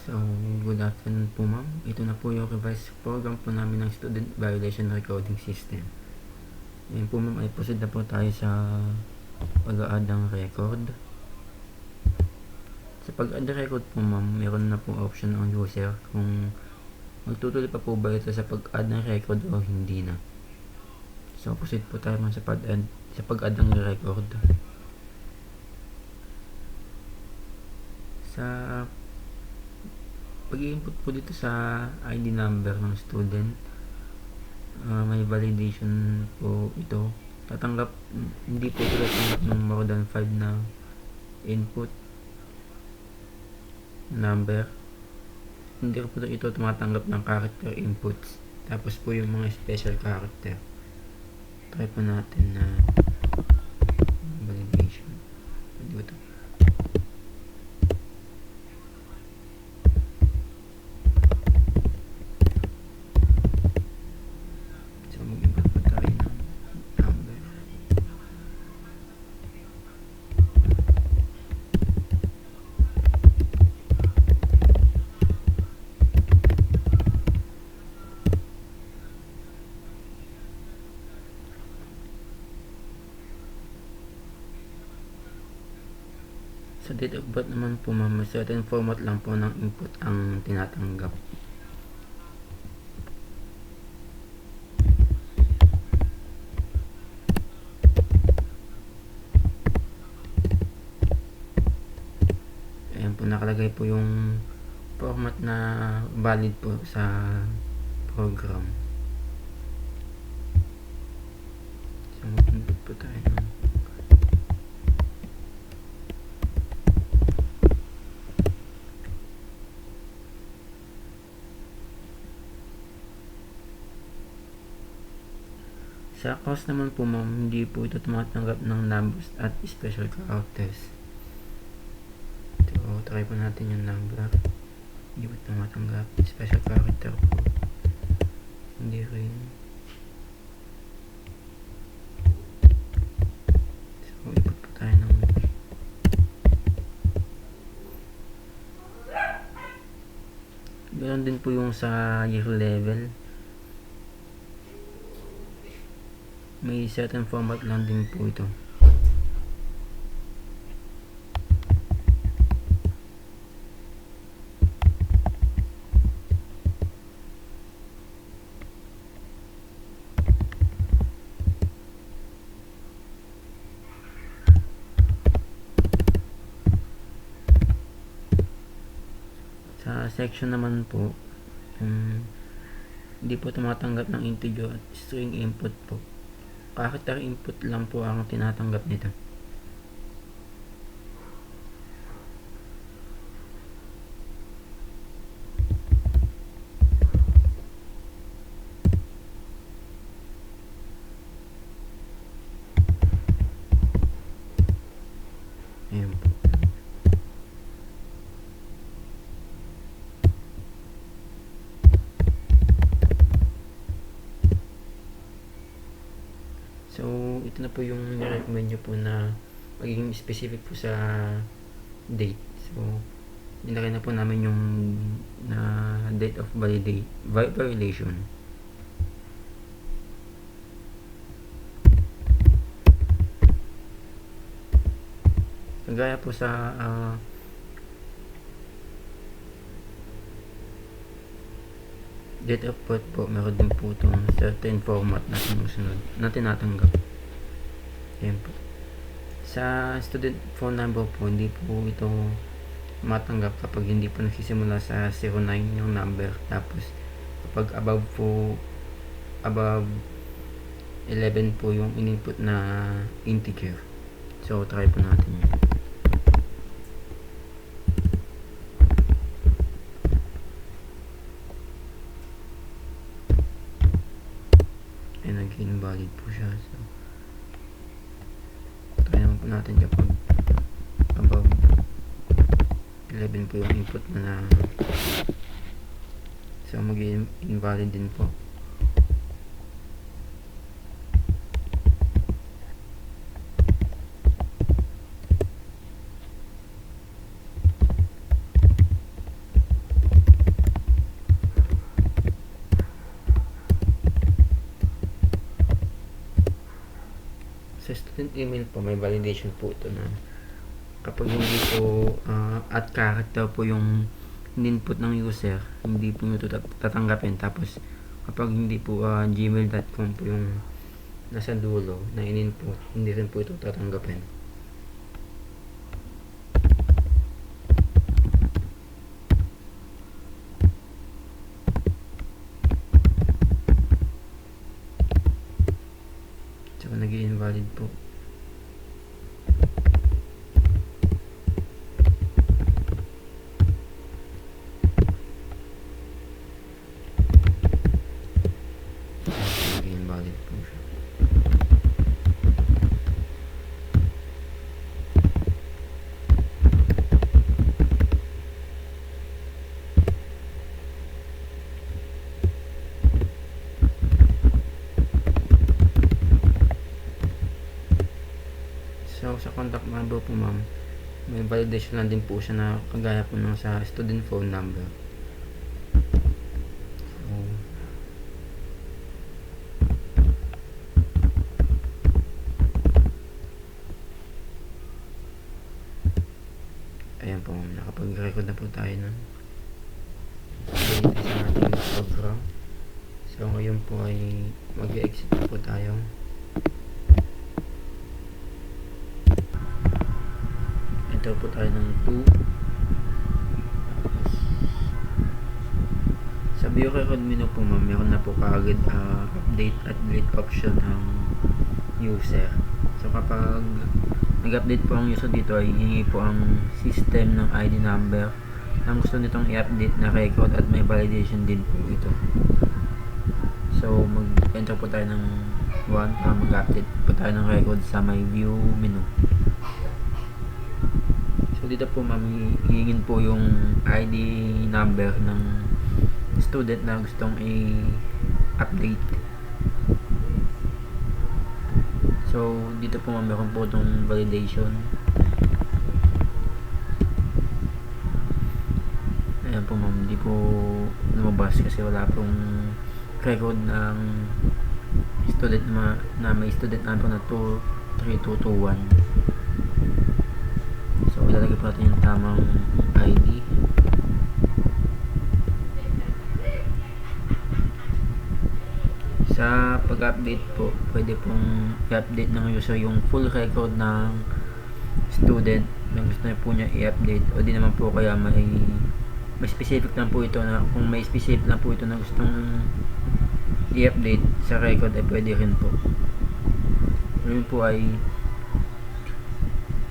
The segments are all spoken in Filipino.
So, good afternoon po ma'am. Ito na po yung revised program po namin ng Student Violation Recording System. Ngayon po ma'am ay proceed na po tayo sa pag-a-add ng record. Sa pag-add record po ma'am, meron na po option ang user kung magtutuloy pa po ba ito sa pag-add ng record o hindi na. So, proceed po tayo ma'am sa pag-add ng record. Sa pag-i-input po dito sa ID number ng student, may validation po ito. Hindi po tatanggap ng more than 5 na input number. Hindi po ito tumatanggap ng character inputs. Tapos po yung mga special character. Try po natin na validation. Dito. Sa date of birth naman po ma'am, certain format lang po ng input ang tinatanggap. Ayan po, nakalagay po yung format na valid po sa program. So, mag-input po tayo ng sa cost naman po ma'am, hindi po ito tumatanggap ng numbers at special characters. So, try po natin yung number. Hindi po tumatanggap. Special character po. Hindi rin. So, input po tayo ng ganoon din po yung sa year level. May certain format lang din po ito. Sa section naman po, hindi po tumatanggap ng integer at string input po. Character input lang po ang tinatanggap nito. Ayan po. So, ito na po yung recommend nyo po na maging specific po sa date. So, nilagay na po namin yung date of violation. Kagaya po sa date of birth po, meron din po itong certain format na sinusunod na tinatanggap. Ayan po. Sa student phone number po, hindi po ito matanggap kapag hindi po nagsisimula sa 09 yung number. Tapos kapag above 11 po yung in-input na integer. So, try po natin yun. Nag-invalid po siya. So, try naman po natin kapag above 11 po yung input na so mag-invalid din po. student email po, may validation po ito na kapag hindi po at character po yung input ng user, hindi po nyo tatanggapin. Tapos kapag hindi po gmail.com po yung nasa dulo na in-input, hindi rin po ito tatanggapin. So nag-i-invalid po. Nag-i-invalid po siya. So, sa contact number po ma'am, may validation lang din po siya na kagaya po ng sa student phone number. So, ayan po ma'am, nakapag-record na po tayo ng sa ating program. So, ngayon po ay mag-exit po tayo. Enter po tayo ng 2. Tapos sa view record menu po ma'am, meron na po kaagad update at delete option ng user. So kapag nag-update po ang user dito, ay hihingi po ang system ng ID number na gusto nitong i-update na record at may validation din po ito. So mag-enter po tayo ng 1 para mag-update po tayo ng record sa may view menu. So dito po ma'am, hihingin po yung ID number ng student na gustong i-update. So dito po ma'am, meron po itong validation. Ayan po ma'am, hindi po lumabas kasi wala pong record ng student na may student number na 23221. So ilalagay po natin yung tamang ID. Sa pag-update po, pwede pong i-update ng user yung full record ng student na gusto na po niya i-update, o di naman po kaya may specific lang po ito na kung may specific lang po ito na gustong i-update sa record ay pwede rin po. Yun po ay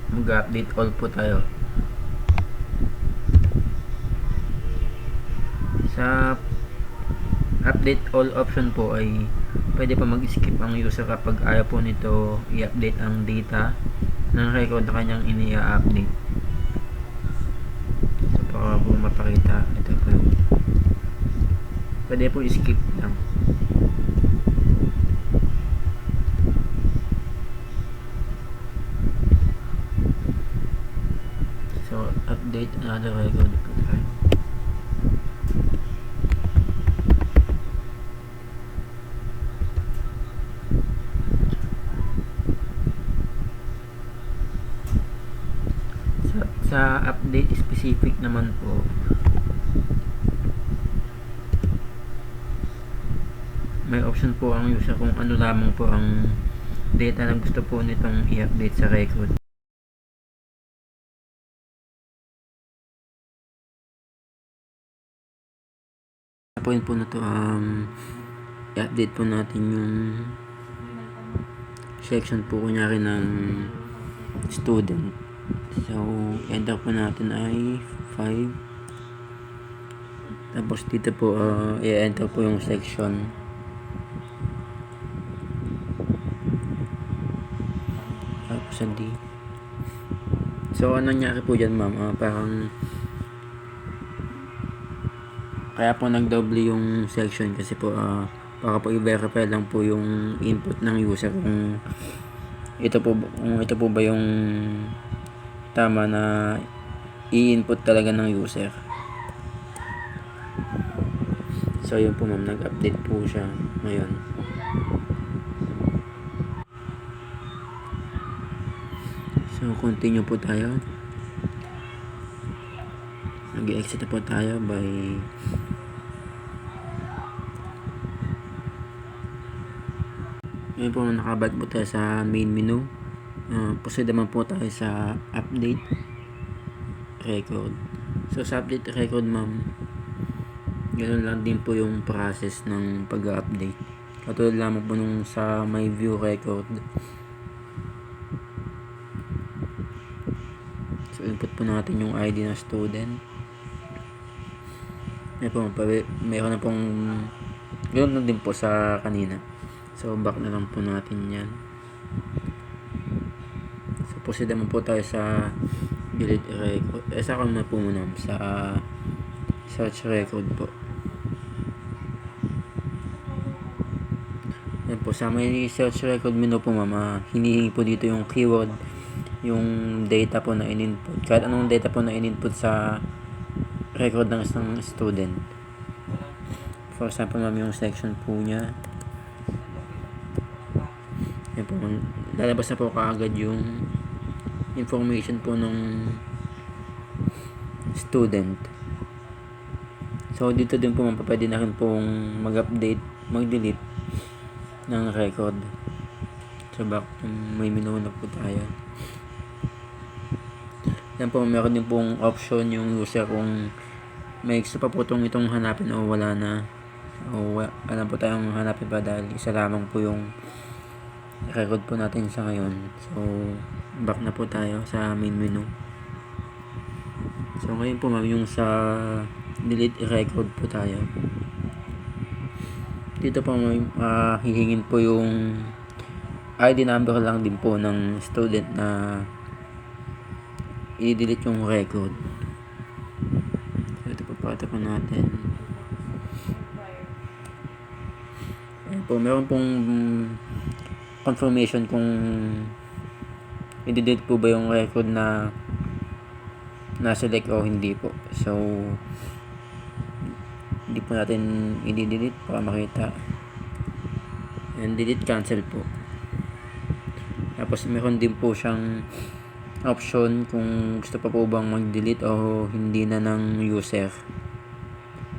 mag-update all po tayo. Sa update all option po ay pwede pa mag-skip ang user kapag ayaw po nito i-update ang data ng record na kanyang ini-update. So para po mapakita, ito po yung pwede po i-skip lang. So update another record po tayo. Sa update specific naman po, may option po ang user kung ano lamang po ang data na gusto po nitong i-update sa record. Sa point po na to, i-update po natin yung section po kunyari ng student. So enter po natin ay 5. Tapos dito po i-enter po yung section. Tapos sa D. So ano nangyari po dyan ma'am, parang kaya po nagdoble yung section kasi po para po i-verify lang po yung input ng user kung ito po ba yung tama na i-input talaga ng user. So yun po ma'am, nag-update po siya ngayon. So, continue po tayo. Nag-exit na po tayo by ngayon po nakabalik po tayo sa main menu. Proceed naman po tayo sa update record. So sa update record ma'am, ganoon lang din po yung process ng pag-update. Katulad lamang po nung sa my view record. So input po natin yung ID ng student. Ngayon po, mayroon na pong ganoon lang din po sa kanina. So back na lang po natin yan. So proceed naman po tayo sa delete record. Sa akin na po muna sa search record po. Yan po, sa may search record menu po ma'am, hinihingi po dito yung keyword, yung data po na in-input. Kahit anong data po na in-input sa record ng isang student. For example ma'am, yung section po niya. Yan po, lalabas na po kaagad yung information po ng student. So dito din po ma'am, pwede na rin pong mag-update, mag-delete ng record. So back, may menu na po tayo. Yan po, meron din pong option yung user kung may gusto pa po itong hanapin o wala na. O alam po tayong hanapin pa dahil isa lamang po yung record po natin sa ngayon. So back na po tayo sa main menu. So ngayon po ma'am, yung sa delete record po tayo. Dito po hihingin po yung ID number lang din po ng student na i-delete yung record. So ito po, pakita po natin. Ayan po, meron pong confirmation kung i-delete po ba yung record na na-select o hindi po. So hindi po natin i-delete para makita. And delete cancel po. Tapos meron din po siyang option kung gusto pa po bang mag-delete o hindi na ng user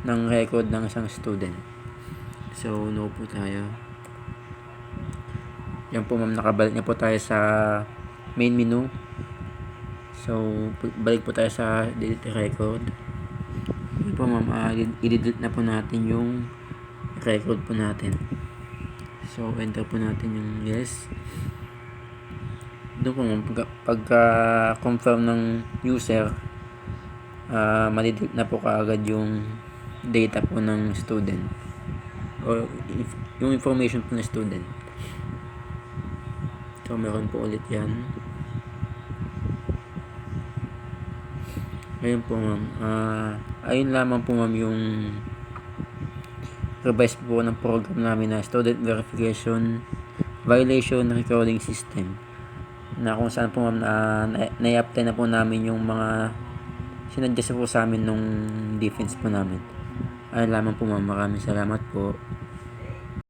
ng record ng isang student. So no po tayo. Yan po ma'am, nakabalik na po tayo sa main menu. So balik po tayo sa delete record. Yan po ma'am, i-delete na po natin yung record po natin. So enter po natin yung yes. Doon po ma'am, pagka confirm ng user, malidelete na po kaagad yung data po ng student o yung information po ng student. So meron po ulit yan. Ngayon po ma'am, ayun lamang po ma'am yung revise po ng program namin na student verification violation recording system, na kung saan po ma'am na-apply na po namin yung mga sinadjust po sa amin nung defense po namin. Ayun lamang po ma'am, maraming salamat po.